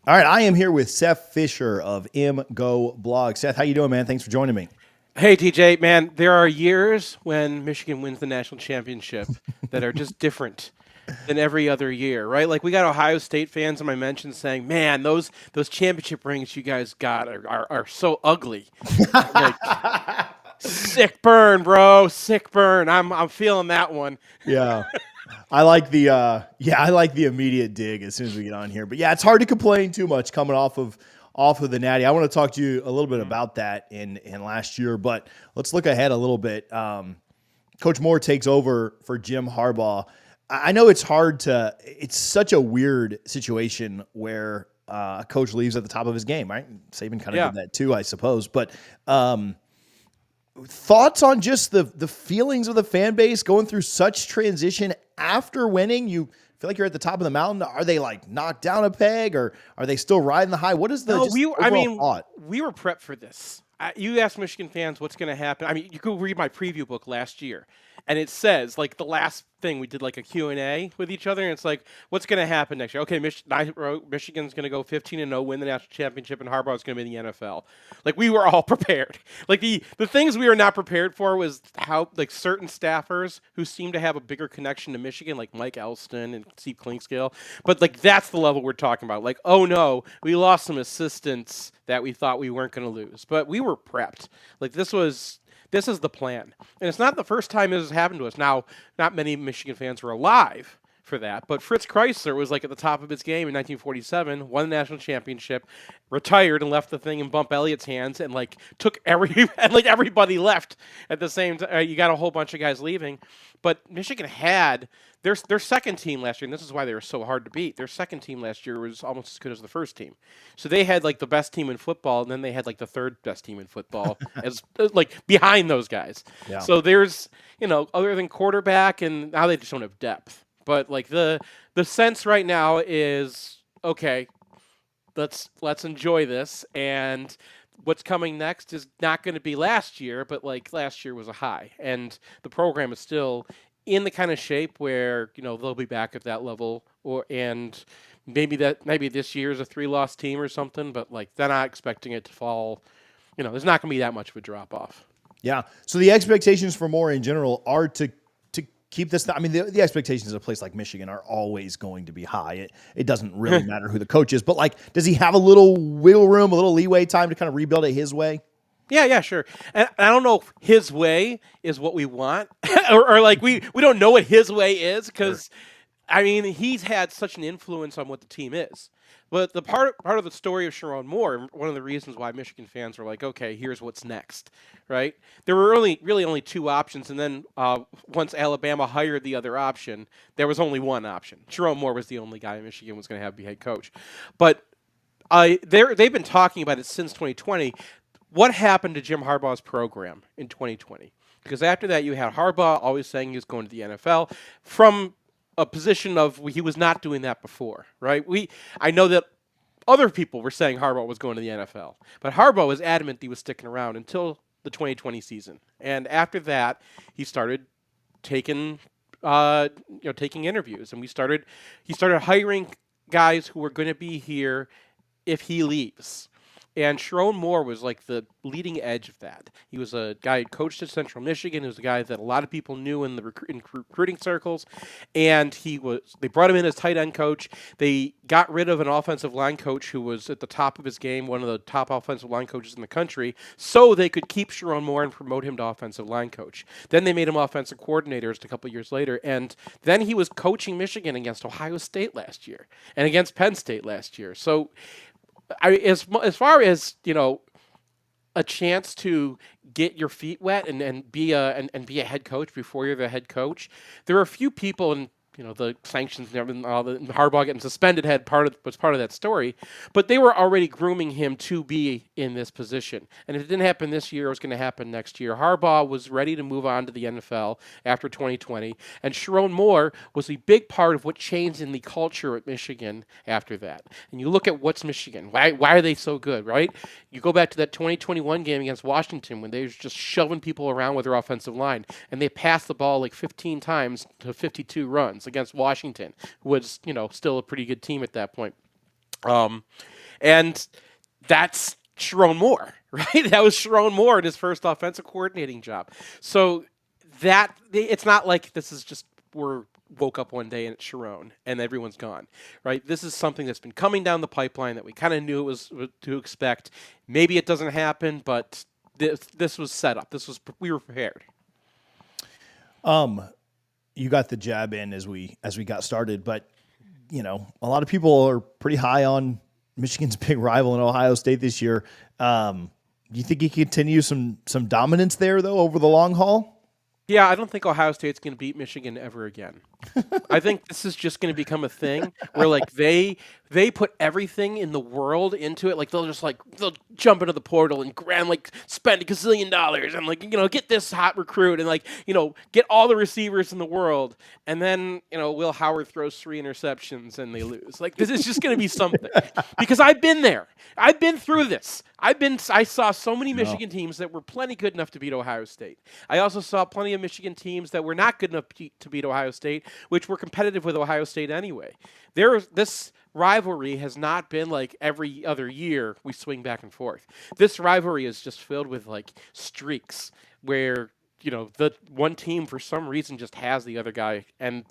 All right, I am here with Seth Fisher of MGO Blog. Seth, how you doing, man? Thanks for joining me. Hey, TJ, man, there are years when Michigan wins the national championship that are just different than every other year, right? Like we got Ohio State fans in my mentions saying, "Man, those championship rings you guys got are so ugly." I'm like, sick burn, bro, sick burn. I'm feeling that one. Yeah. I like the immediate dig as soon as we get on here. But yeah, it's hard to complain too much coming off of the Natty. I want to talk to you a little bit about that in last year, but let's look ahead a little bit. Coach Moore takes over for Jim Harbaugh. I know it's such a weird situation where a coach leaves at the top of his game, right? Saban kind of Yeah. did that too, I suppose. But thoughts on just the feelings of the fan base going through such transition after winning? You feel like you're at the top of the mountain. Are they like knocked down a peg, or are they still riding the high? What is the No, just I overall mean, thought? we were prepped for this. You ask Michigan fans what's going to happen. I mean, you could read my preview book last year, and it says like the last thing we did like a Q&A with each other, and it's like, what's going to happen next year? Okay, I wrote Michigan's going to go 15-0, win the national championship, and Harbaugh's going to be in the NFL. Like we were all prepared. Like the things we were not prepared for was how like certain staffers who seem to have a bigger connection to Michigan, like Mike Elston and Steve Klinkscale, but like that's the level we're talking about. Like, oh no, we lost some assistants that we thought we weren't going to lose, but we were prepped. Like this is the plan, and it's not the first time this has happened to us. Now, not many Michigan fans were alive for that, but Fritz Chrysler was like at the top of his game in 1947, won the national championship, retired, and left the thing in Bump Elliott's hands, and like took and like everybody left at the same time. You got a whole bunch of guys leaving, but Michigan had their second team last year, and this is why they were so hard to beat. Their second team last year was almost as good as the first team. So they had like the best team in football, and then they had like the third best team in football as like behind those guys. Yeah. So there's other than quarterback, and now they just don't have depth. But like the sense right now is okay. Let's enjoy this, and what's coming next is not going to be last year, but like last year was a high, and the program is still in the kind of shape where they'll be back at that level, and maybe this year is a 3-loss team or something, but like they're not expecting it to fall. There's not going to be that much of a drop off. Yeah. So the expectations for Moore in general are to keep this. I mean, the expectations of a place like Michigan are always going to be high. It doesn't really matter who the coach is, but like, does he have a little wiggle room, a little leeway time to kind of rebuild it his way? Yeah, sure. And I don't know if his way is what we want, or like we don't know what his way is Sure. because, I mean, he's had such an influence on what the team is. But the part of the story of Sherrone Moore, one of the reasons why Michigan fans were like, okay, here's what's next, right? There were really only two options, and then once Alabama hired the other option, there was only one option. Sherrone Moore was the only guy Michigan was going to have be head coach. But they've been talking about it since 2020. What happened to Jim Harbaugh's program in 2020? Because after that, you had Harbaugh always saying he was going to the NFL from a position of he was not doing that before, right? I know that other people were saying Harbaugh was going to the NFL, but Harbaugh was adamant he was sticking around until the 2020 season, and after that, he started taking taking interviews, and he started hiring guys who were going to be here if he leaves. And Sherrone Moore was like the leading edge of that. He was a guy who coached at Central Michigan. He was a guy that a lot of people knew in the recruiting circles. And they brought him in as tight end coach. They got rid of an offensive line coach who was at the top of his game, one of the top offensive line coaches in the country, so they could keep Sherrone Moore and promote him to offensive line coach. Then they made him offensive coordinator a couple years later. And then he was coaching Michigan against Ohio State last year and against Penn State last year. So as far as a chance to get your feet wet and be a head coach before you're the head coach, there are a few people, and the sanctions and all the Harbaugh getting suspended was part of that story, but they were already grooming him to be in this position. And if it didn't happen this year, it was going to happen next year. Harbaugh was ready to move on to the NFL after 2020, and Sherrone Moore was a big part of what changed in the culture at Michigan after that. And you look at what's Michigan. Why are they so good, right? You go back to that 2021 game against Washington when they were just shoving people around with their offensive line, and they passed the ball like 15 times to 52 runs against Washington, who was still a pretty good team at that point. Um, And that's Sherrone More, right? That was Sherrone More in his first offensive coordinating job. So that it's not like this is just we're woke up one day and it's Sherrone and everyone's gone, right? This is something that's been coming down the pipeline that we kind of knew it was to expect. Maybe it doesn't happen, but this was set up. We were prepared. You got the jab in as we got started, but a lot of people are pretty high on Michigan's big rival in Ohio State this year. Do you think he continue some dominance there though over the long haul? Yeah, I don't think Ohio State's going to beat Michigan ever again. I think this is just going to become a thing where like they put everything in the world into it. Like they'll jump into the portal and spend $1 gazillion and get this hot recruit and get all the receivers in the world. And then Will Howard throws 3 interceptions and they lose. Like this is just going to be something because I've been there. I've been through this. I saw so many Michigan teams that were plenty good enough to beat Ohio State. I also saw plenty of Michigan teams that were not good enough to beat Ohio State, which were competitive with Ohio State anyway. This rivalry has not been like every other year we swing back and forth. This rivalry is just filled with like streaks where the one team for some reason just has the other guy, and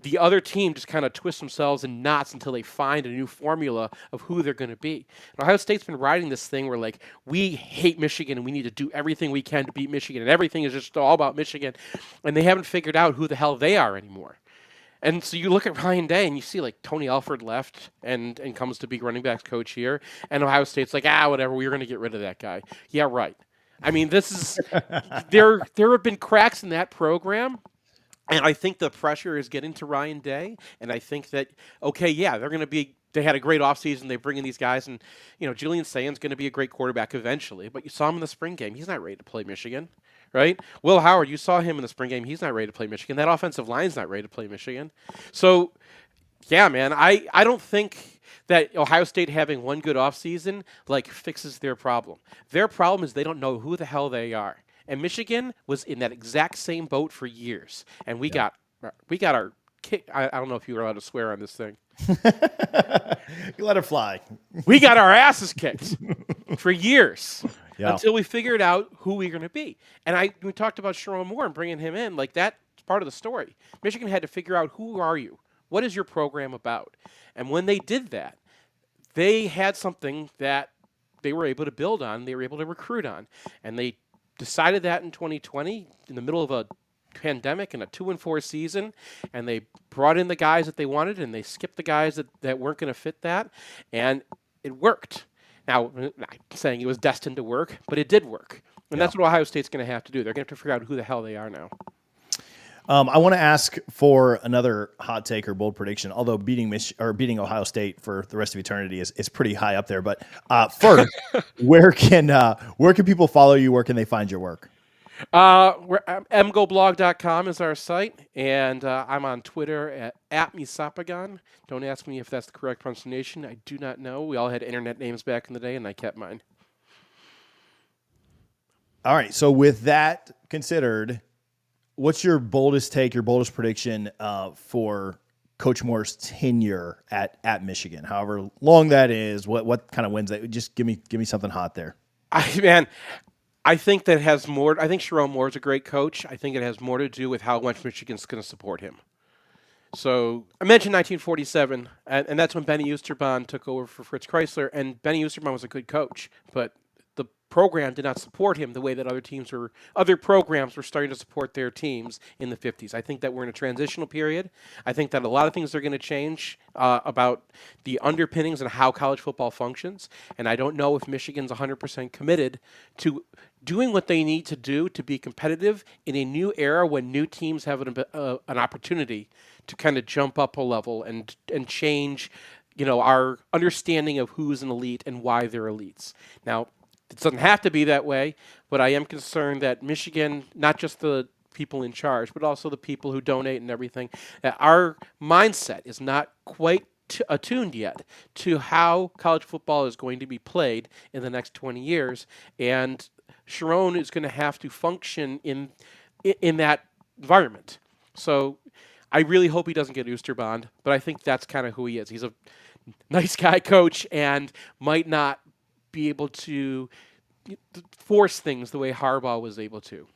the other team just kind of twists themselves in knots until they find a new formula of who they're going to be. And Ohio State's been riding this thing where, like, we hate Michigan and we need to do everything we can to beat Michigan, and everything is just all about Michigan, and they haven't figured out who the hell they are anymore. And so you look at Ryan Day and you see, like, Tony Alford left and comes to be running backs coach here, and Ohio State's like, whatever, we're going to get rid of that guy. Yeah, right. I mean, this is there have been cracks in that program. And I think the pressure is getting to Ryan Day, and I think that they're going to be. They had a great offseason. They bring in these guys, and Julian Sayan's going to be a great quarterback eventually. But you saw him in the spring game; he's not ready to play Michigan, right? Will Howard, you saw him in the spring game; he's not ready to play Michigan. That offensive line's not ready to play Michigan. So, yeah, man, I don't think that Ohio State having one good offseason fixes their problem. Their problem is they don't know who the hell they are. And Michigan was in that exact same boat for years. And we got our kick. I don't know if you were allowed to swear on this thing. You let it fly. We got our asses kicked for years until we figured out who we were going to be. And we talked about Sherrone More and bringing him in. Like, that's part of the story. Michigan had to figure out, who are you? What is your program about? And when they did that, they had something that they were able to build on. They were able to recruit on. And they decided that in 2020, in the middle of a pandemic and a 2-4 season, and they brought in the guys that they wanted, and they skipped the guys that weren't going to fit that, and it worked. Now, I'm not saying it was destined to work, but it did work, and that's what Ohio State's going to have to do. They're going to have to figure out who the hell they are now. I want to ask for another hot take or bold prediction, although beating Ohio State for the rest of eternity is pretty high up there. But first, where can people follow you? Where can they find your work? mgoblog.com is our site, and I'm on Twitter at Misapagan. Don't ask me if that's the correct pronunciation. I do not know. We all had internet names back in the day, and I kept mine. All right. So with that considered, what's your boldest take, your boldest prediction for Coach Moore's tenure at Michigan? However long that is, what kind of wins that? Just give me something hot there. I think that has more. I think Sherrone Moore is a great coach. I think it has more to do with how much Michigan's going to support him. So I mentioned 1947, and that's when Benny Oosterbaan took over for Fritz Chrysler, and Benny Oosterbaan was a good coach, but the program did not support him the way that other programs were starting to support their teams in the 50s. I think that we're in a transitional period. I think that a lot of things are going to change about the underpinnings and how college football functions, and I don't know if Michigan's 100% committed to doing what they need to do to be competitive in a new era when new teams have an opportunity to kind of jump up a level and change, our understanding of who's an elite and why they're elites. Now, it doesn't have to be that way, but I am concerned that Michigan, not just the people in charge, but also the people who donate and everything, that our mindset is not quite attuned yet to how college football is going to be played in the next 20 years. And Sherrone is going to have to function in that environment. So I really hope he doesn't get Oosterbond, but I think that's kind of who he is. He's a nice guy coach and might not be able to force things the way Harbaugh was able to.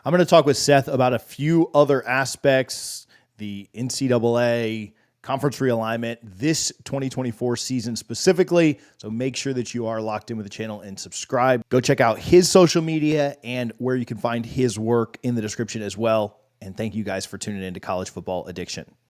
I'm going to talk with Seth about a few other aspects, the NCAA conference realignment, this 2024 season specifically. So make sure that you are locked in with the channel and subscribe. Go check out his social media and where you can find his work in the description as well. And thank you guys for tuning in to College Football Addiction.